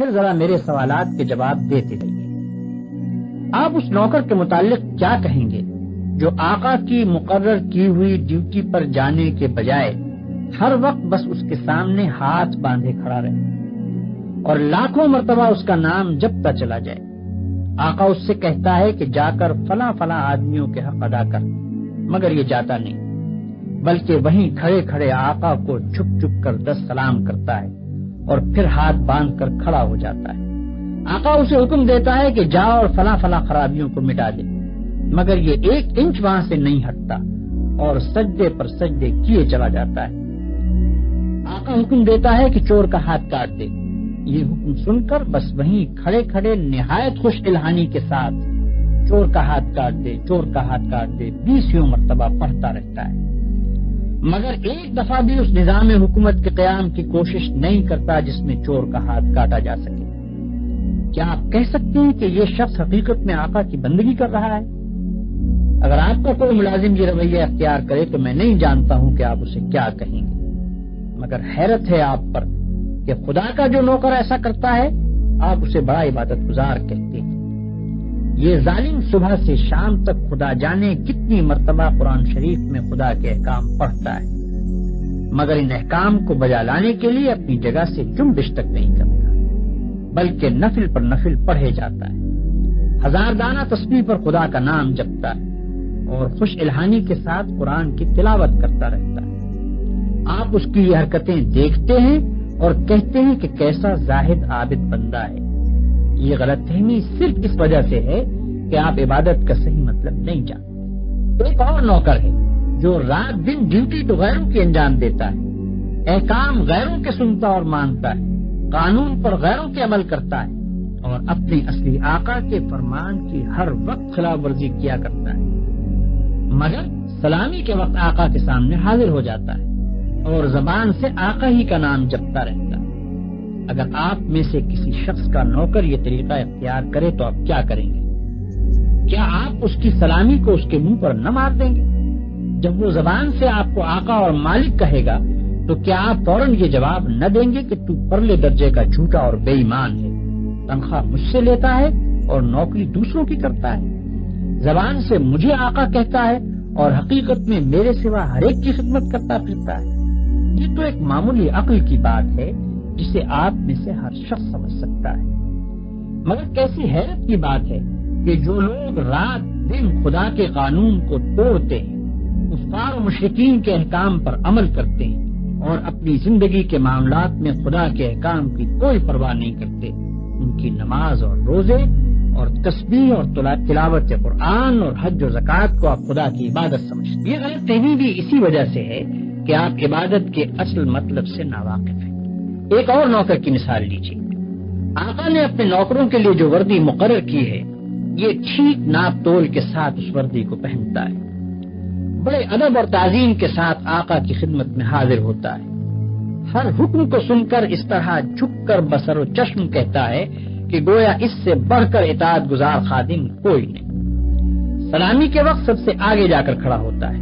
پھر ذرا میرے سوالات کے جواب دیتے رہیے۔ آپ اس نوکر کے متعلق کیا کہیں گے جو آقا کی مقرر کی ہوئی ڈیوٹی پر جانے کے بجائے ہر وقت بس اس کے سامنے ہاتھ باندھے کھڑا رہے اور لاکھوں مرتبہ اس کا نام جپتا چلا جائے؟ آقا اس سے کہتا ہے کہ جا کر فلاں فلاں آدمیوں کے حق ادا کر، مگر یہ جاتا نہیں، بلکہ وہیں کھڑے کھڑے آقا کو جھک جھک کر 10 سلام کرتا ہے اور پھر ہاتھ باندھ کر کھڑا ہو جاتا ہے۔ آقا اسے حکم دیتا ہے کہ جا اور فلاں فلاں خرابیوں کو مٹا دے، مگر یہ 1 انچ وہاں سے نہیں ہٹتا اور سجدے پر سجدے کیے چلا جاتا ہے۔ آقا حکم دیتا ہے کہ چور کا ہاتھ کاٹ دے، یہ حکم سن کر بس وہیں کھڑے کھڑے نہایت خوش الہانی کے ساتھ چور کا ہاتھ کاٹ دے، چور کا ہاتھ کاٹ دے 20 مرتبہ پڑھتا رہتا ہے، مگر ایک دفعہ بھی اس نظام حکومت کے قیام کی کوشش نہیں کرتا جس میں چور کا ہاتھ کاٹا جا سکے۔ کیا آپ کہہ سکتے ہیں کہ یہ شخص حقیقت میں آقا کی بندگی کر رہا ہے؟ اگر آپ کا کوئی ملازم یہ رویہ اختیار کرے تو میں نہیں جانتا ہوں کہ آپ اسے کیا کہیں گے، مگر حیرت ہے آپ پر کہ خدا کا جو نوکر ایسا کرتا ہے آپ اسے بڑا عبادت گزار کہتے ہیں۔ یہ ظالم صبح سے شام تک خدا جانے کتنی مرتبہ قرآن شریف میں خدا کے احکام پڑھتا ہے، مگر ان احکام کو بجا لانے کے لیے اپنی جگہ سے جنبش تک نہیں کرتا، بلکہ نفل پر نفل پڑھے جاتا ہے، 1000 دانہ تسبیح پر خدا کا نام جپتا ہے اور خوش الہانی کے ساتھ قرآن کی تلاوت کرتا رہتا ہے۔ آپ اس کی یہ حرکتیں دیکھتے ہیں اور کہتے ہیں کہ کیسا زاہد عابد بندہ ہے۔ یہ غلط فہمی صرف اس وجہ سے ہے کہ آپ عبادت کا صحیح مطلب نہیں جانتے۔ ایک اور نوکر ہے جو رات دن ڈیوٹی تو غیروں کی انجام دیتا ہے، احکام غیروں کے سنتا اور مانتا ہے، قانون پر غیروں کے عمل کرتا ہے اور اپنے اصلی آقا کے فرمان کی ہر وقت خلاف ورزی کیا کرتا ہے، مگر سلامی کے وقت آقا کے سامنے حاضر ہو جاتا ہے اور زبان سے آقا ہی کا نام جپتا رہتا ہے۔ اگر آپ میں سے کسی شخص کا نوکر یہ طریقہ اختیار کرے تو آپ کیا کریں گے؟ کیا آپ اس کی سلامی کو اس کے منہ پر نہ مار دیں گے؟ جب وہ زبان سے آپ کو آقا اور مالک کہے گا تو کیا آپ فوراً یہ جواب نہ دیں گے کہ تو پرلے درجے کا جھوٹا اور بے ایمان ہے، تنخواہ مجھ سے لیتا ہے اور نوکری دوسروں کی کرتا ہے، زبان سے مجھے آقا کہتا ہے اور حقیقت میں میرے سوا ہر ایک کی خدمت کرتا پھرتا ہے؟ یہ تو ایک معمولی عقل کی بات ہے جسے آپ میں سے ہر شخص سمجھ سکتا ہے، مگر کیسی حیرت کی بات ہے کہ جو لوگ رات دن خدا کے قانون کو توڑتے ہیں، کفار و مشرکین کے احکام پر عمل کرتے ہیں اور اپنی زندگی کے معاملات میں خدا کے احکام کی کوئی پرواہ نہیں کرتے، ان کی نماز اور روزے اور تسبیح اور تلاوت قرآن اور حج و زکوٰۃ کو آپ خدا کی عبادت سمجھتے ہیں۔ یہ غلط فہمی بھی اسی وجہ سے ہے کہ آپ عبادت کے اصل مطلب سے ناواقف ہیں۔ ایک اور نوکر کی مثال لیجیے۔ آقا نے اپنے نوکروں کے لیے جو وردی مقرر کی ہے یہ ٹھیک ناپ تول کے ساتھ اس وردی کو پہنتا ہے، بڑے ادب اور تعظیم کے ساتھ آقا کی خدمت میں حاضر ہوتا ہے، ہر حکم کو سن کر اس طرح جھک کر بصر و چشم کہتا ہے کہ گویا اس سے بڑھ کر اطاعت گزار خادم کوئی نہیں۔ سلامی کے وقت سب سے آگے جا کر کھڑا ہوتا ہے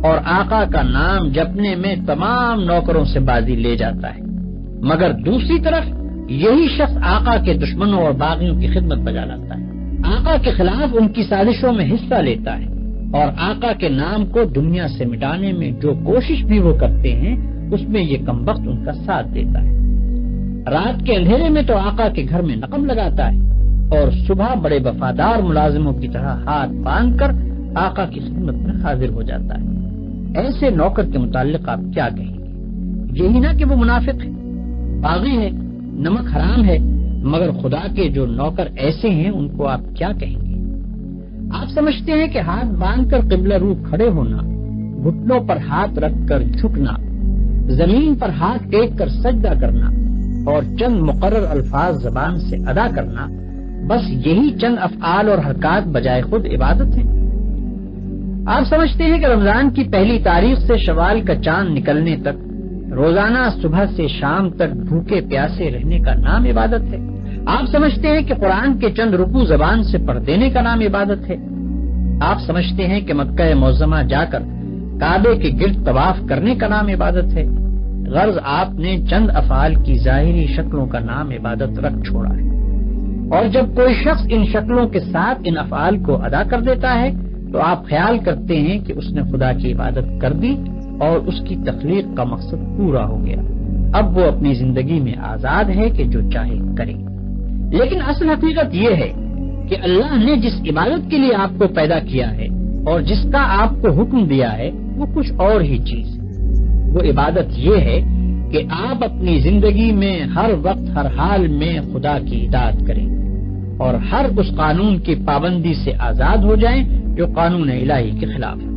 اور آقا کا نام جپنے میں تمام نوکروں سے بازی لے جاتا ہے، مگر دوسری طرف یہی شخص آقا کے دشمنوں اور باغیوں کی خدمت بجا لاتا ہے، آقا کے خلاف ان کی سازشوں میں حصہ لیتا ہے اور آقا کے نام کو دنیا سے مٹانے میں جو کوشش بھی وہ کرتے ہیں اس میں یہ کمبخت ان کا ساتھ دیتا ہے۔ رات کے اندھیرے میں تو آقا کے گھر میں نقم لگاتا ہے اور صبح بڑے وفادار ملازموں کی طرح ہاتھ باندھ کر آقا کی خدمت میں حاضر ہو جاتا ہے۔ ایسے نوکر کے متعلق آپ کیا کہیں گے؟ یہی نہ کہ وہ منافق ہے، باغی ہے، نمک حرام ہے، مگر خدا کے جو نوکر ایسے ہیں ان کو آپ کیا کہیں گے؟ آپ سمجھتے ہیں کہ ہاتھ باندھ کر قبلہ رو کھڑے ہونا، گھٹنوں پر ہاتھ رکھ کر جھکنا، زمین پر ہاتھ ٹیک کر سجدہ کرنا اور چند مقرر الفاظ زبان سے ادا کرنا، بس یہی چند افعال اور حرکات بجائے خود عبادت ہیں؟ آپ سمجھتے ہیں کہ رمضان کی پہلی تاریخ سے شوال کا چاند نکلنے تک روزانہ صبح سے شام تک بھوکے پیاسے رہنے کا نام عبادت ہے؟ آپ سمجھتے ہیں کہ قرآن کے چند رکوع زبان سے پڑھ دینے کا نام عبادت ہے؟ آپ سمجھتے ہیں کہ مکہ معظمہ جا کر کعبے کے گرد طواف کرنے کا نام عبادت ہے؟ غرض آپ نے چند افعال کی ظاہری شکلوں کا نام عبادت رکھ چھوڑا ہے، اور جب کوئی شخص ان شکلوں کے ساتھ ان افعال کو ادا کر دیتا ہے تو آپ خیال کرتے ہیں کہ اس نے خدا کی عبادت کر دی اور اس کی تخلیق کا مقصد پورا ہو گیا، اب وہ اپنی زندگی میں آزاد ہے کہ جو چاہے کرے۔ لیکن اصل حقیقت یہ ہے کہ اللہ نے جس عبادت کے لیے آپ کو پیدا کیا ہے اور جس کا آپ کو حکم دیا ہے وہ کچھ اور ہی چیز ہے۔ وہ عبادت یہ ہے کہ آپ اپنی زندگی میں ہر وقت ہر حال میں خدا کی اطاعت کریں اور ہر اس قانون کی پابندی سے آزاد ہو جائیں جو قانون الہی کے خلاف ہے۔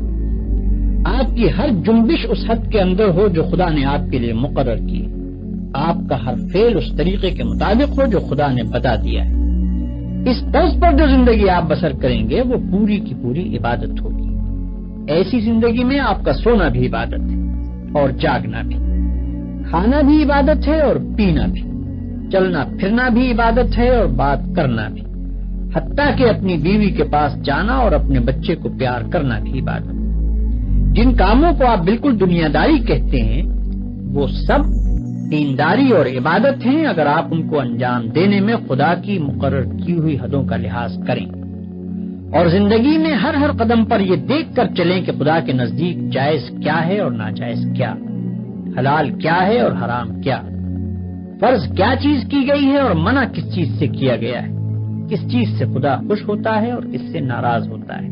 آپ کی ہر جنبش اس حد کے اندر ہو جو خدا نے آپ کے لیے مقرر کی ہے، آپ کا ہر فعل اس طریقے کے مطابق ہو جو خدا نے بتا دیا ہے۔ اس طرز پر جو زندگی آپ بسر کریں گے وہ پوری کی پوری عبادت ہوگی۔ ایسی زندگی میں آپ کا سونا بھی عبادت ہے اور جاگنا بھی، کھانا بھی عبادت ہے اور پینا بھی، چلنا پھرنا بھی عبادت ہے اور بات کرنا بھی، حتیٰ کہ اپنی بیوی کے پاس جانا اور اپنے بچے کو پیار کرنا بھی عبادت ہے۔ جن کاموں کو آپ بالکل دنیا داری کہتے ہیں وہ سب دینداری اور عبادت ہیں اگر آپ ان کو انجام دینے میں خدا کی مقرر کی ہوئی حدوں کا لحاظ کریں اور زندگی میں ہر قدم پر یہ دیکھ کر چلیں کہ خدا کے نزدیک جائز کیا ہے اور ناجائز کیا، حلال کیا ہے اور حرام کیا، فرض کیا چیز کی گئی ہے اور منع کس چیز سے کیا گیا ہے، کس چیز سے خدا خوش ہوتا ہے اور کس سے ناراض ہوتا ہے۔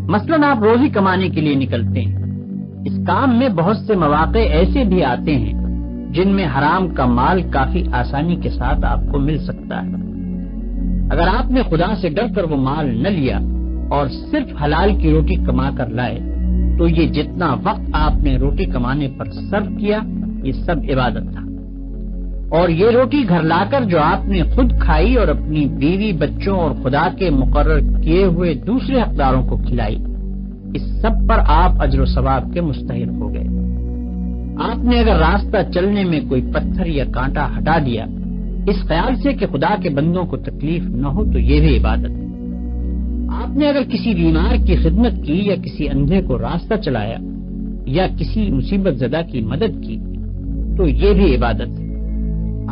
مثلاً آپ روزی کمانے کے لیے نکلتے ہیں، اس کام میں بہت سے مواقع ایسے بھی آتے ہیں جن میں حرام کا مال کافی آسانی کے ساتھ آپ کو مل سکتا ہے۔ اگر آپ نے خدا سے ڈر کر وہ مال نہ لیا اور صرف حلال کی روٹی کما کر لائے تو یہ جتنا وقت آپ نے روٹی کمانے پر صرف کیا یہ سب عبادت تھا، اور یہ روٹی گھر لا کر جو آپ نے خود کھائی اور اپنی بیوی بچوں اور خدا کے مقرر کیے ہوئے دوسرے حقداروں کو کھلائی، اس سب پر آپ اجر و ثواب کے مستحق ہو گئے۔ آپ نے اگر راستہ چلنے میں کوئی پتھر یا کانٹا ہٹا دیا اس خیال سے کہ خدا کے بندوں کو تکلیف نہ ہو تو یہ بھی عبادت ہے۔ آپ نے اگر کسی بیمار کی خدمت کی یا کسی اندھے کو راستہ چلایا یا کسی مصیبت زدہ کی مدد کی تو یہ بھی عبادت ہے۔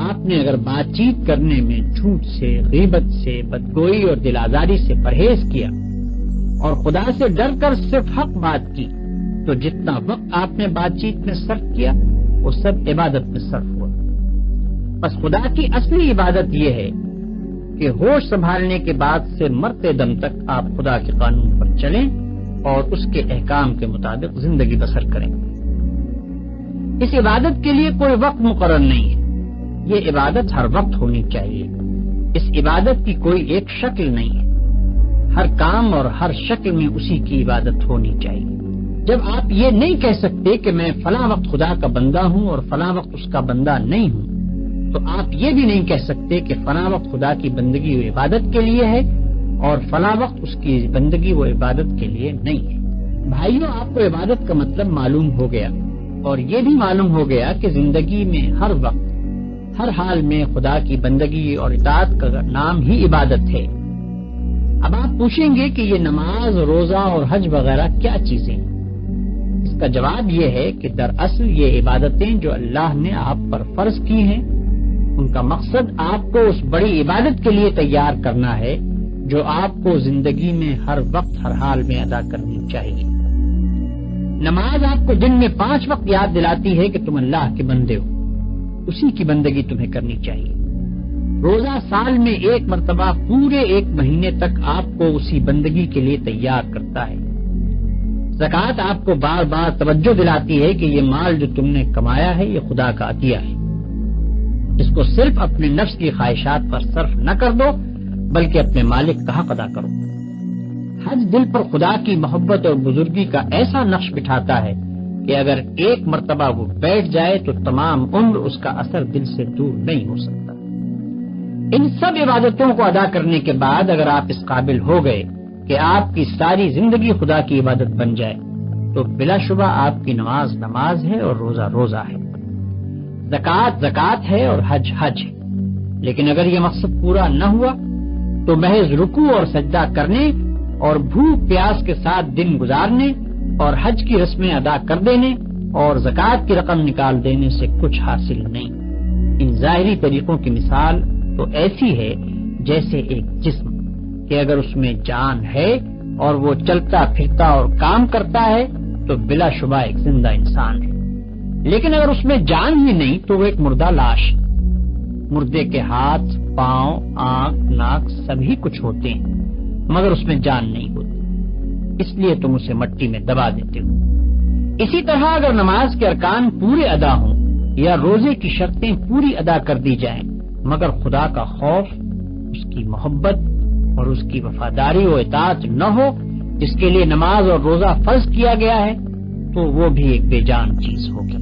آپ نے اگر بات چیت کرنے میں جھوٹ سے، غیبت سے، بدگوئی اور دل آزاری سے پرہیز کیا اور خدا سے ڈر کر صرف حق بات کی تو جتنا وقت آپ نے بات چیت میں صرف کیا وہ سب عبادت میں صرف ہوا۔ بس خدا کی اصلی عبادت یہ ہے کہ ہوش سنبھالنے کے بعد سے مرتے دم تک آپ خدا کے قانون پر چلیں اور اس کے احکام کے مطابق زندگی بسر کریں۔ اس عبادت کے لیے کوئی وقت مقرر نہیں ہے، یہ عبادت ہر وقت ہونی چاہیے۔ اس عبادت کی کوئی ایک شکل نہیں ہے، ہر کام اور ہر شکل میں اسی کی عبادت ہونی چاہیے۔ جب آپ یہ نہیں کہہ سکتے کہ میں فلاں وقت خدا کا بندہ ہوں اور فلاں وقت اس کا بندہ نہیں ہوں تو آپ یہ بھی نہیں کہہ سکتے کہ فلاں وقت خدا کی بندگی و عبادت کے لیے ہے اور فلاں وقت اس کی بندگی و عبادت کے لیے نہیں ہے۔ بھائیوں، آپ کو عبادت کا مطلب معلوم ہو گیا اور یہ بھی معلوم ہو گیا کہ زندگی میں ہر وقت ہر حال میں خدا کی بندگی اور اطاعت کا نام ہی عبادت ہے۔ اب آپ پوچھیں گے کہ یہ نماز، روزہ اور حج وغیرہ کیا چیزیں ہیں؟ اس کا جواب یہ ہے کہ دراصل یہ عبادتیں جو اللہ نے آپ پر فرض کی ہیں ان کا مقصد آپ کو اس بڑی عبادت کے لیے تیار کرنا ہے جو آپ کو زندگی میں ہر وقت ہر حال میں ادا کرنی چاہیے۔ نماز آپ کو دن میں 5 وقت یاد دلاتی ہے کہ تم اللہ کے بندے ہو، اسی کی بندگی تمہیں کرنی چاہیے۔ روزہ سال میں 1 مرتبہ پورے 1 مہینے تک آپ کو اسی بندگی کے لیے تیار کرتا ہے۔ زکوٰۃ آپ کو بار بار توجہ دلاتی ہے کہ یہ مال جو تم نے کمایا ہے یہ خدا کا عطیہ ہے، اس کو صرف اپنے نفس کی خواہشات پر صرف نہ کر دو بلکہ اپنے مالک کا حق ادا کرو۔ حج دل پر خدا کی محبت اور بزرگی کا ایسا نقش بٹھاتا ہے کہ اگر 1 مرتبہ وہ بیٹھ جائے تو تمام عمر اس کا اثر دل سے دور نہیں ہو سکتا۔ ان سب عبادتوں کو ادا کرنے کے بعد اگر آپ اس قابل ہو گئے کہ آپ کی ساری زندگی خدا کی عبادت بن جائے تو بلا شبہ آپ کی نماز نماز ہے اور روزہ روزہ ہے، زکوٰۃ زکوٰۃ ہے اور حج حج ہے۔ لیکن اگر یہ مقصد پورا نہ ہوا تو محض رکوع اور سجدہ کرنے اور بھوک پیاس کے ساتھ دن گزارنے اور حج کی رسمیں ادا کر دینے اور زکوٰۃ کی رقم نکال دینے سے کچھ حاصل نہیں۔ ان ظاہری طریقوں کی مثال تو ایسی ہے جیسے ایک جسم کہ اگر اس میں جان ہے اور وہ چلتا پھرتا اور کام کرتا ہے تو بلا شبہ ایک زندہ انسان ہے، لیکن اگر اس میں جان ہی نہیں تو وہ ایک مردہ لاش ہے۔ مردے کے ہاتھ، پاؤں، آنکھ، ناک سبھی کچھ ہوتے ہیں مگر اس میں جان نہیں ہوتی، اس لیے تم اسے مٹی میں دبا دیتے ہو۔ اسی طرح اگر نماز کے ارکان پورے ادا ہوں یا روزے کی شرطیں پوری ادا کر دی جائیں مگر خدا کا خوف، اس کی محبت اور اس کی وفاداری و اطاعت نہ ہو جس کے لیے نماز اور روزہ فرض کیا گیا ہے، تو وہ بھی ایک بے جان چیز ہوگی۔